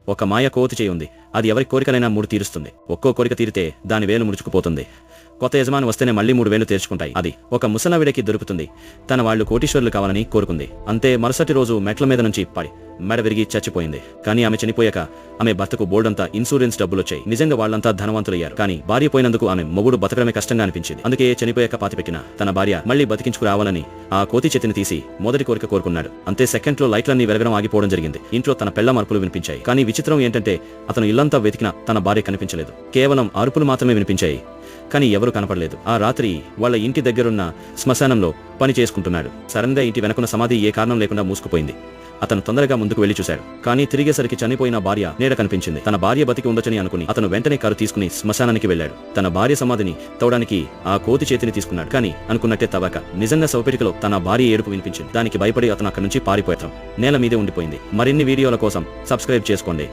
ఒక మాయ కోతి చేయి ఉంది. అది ఎవరి కోరికలైనా 3 తీరుస్తుంది. ఒక్కో కోరిక తీరితే దాని వేలు ముడుచుకుపోతుంది. కొత్త యజమాని వస్తేనే మళ్ళీ 3 వేలు తెరుచుకుంటాయి. అది ఒక ముసలావిడకి దొరుకుతుంది. తన వాళ్ళు కోటీశ్వరులు కావాలని కోరుకుంది. అంతే మరుసటి రోజు మెట్ల మీద నుంచి పడి మెడ విరిగి చచ్చిపోయింది. కానీ ఆమె చనిపోయాక ఆమె భర్తకు బోల్డంతా ఇన్సూరెన్స్ డబ్బులొచ్చాయి. నిజంగా వాళ్ళంతా ధనవంతులయ్యారు. కానీ భార్య పోయినందుకు ఆమె మొగుడు బతకడమే కష్టంగా అనిపించింది. అందుకే చనిపోయాక పాతిపెట్టిన తన భార్య మళ్ళీ బతికించుకురావాలని ఆ కోతి చేతిని తీసి మొదటి కోరిక కోరుకున్నాడు. అంతే సెకండ్లో లైట్లన్నీ వెలగడం ఆగిపోవడం జరిగింది. ఇంట్లో తన పెళ్ల అరుపులు వినిపించాయి. కానీ విచిత్రం ఏంటంటే అతను ఇల్లంతా వెతికినా తన భార్య కనిపించలేదు. కేవలం అరుపులు మాత్రమే వినిపించాయి. కానీ ఎవరూ కనపడలేదు. ఆ రాత్రి వాళ్ళ ఇంటి దగ్గరున్న శ్మశానంలో పని చేసుకుంటున్నాడు. సడన్గా ఇంటి వెనకున్న సమాధి ఏ కారణం లేకుండా మూసుకుపోయింది. అతను తొందరగా ముందుకు వెళ్లి చూశాడు. కానీ తిరిగేసరికి చనిపోయిన భార్య నీడ కనిపించింది. తన భార్య బతికి ఉండొచ్చని అనుకుని అతను వెంటనే కారు తీసుకుని శ్మశానానికి వెళ్లాడు. తన భార్య సమాధిని తవ్వడానికి ఆ కోతి చేతిని తీసుకున్నాడు. కానీ అనుకున్నట్టే తవ్వాక నిజంగా శవపేటికలో తన భార్య ఏడుపు వినిపించింది. దానికి భయపడి అతను అక్కడి నుంచి పారిపోయాడు. నేల మీదే ఉండిపోయింది. మరిన్ని వీడియోల కోసం సబ్స్క్రైబ్ చేసుకోండి.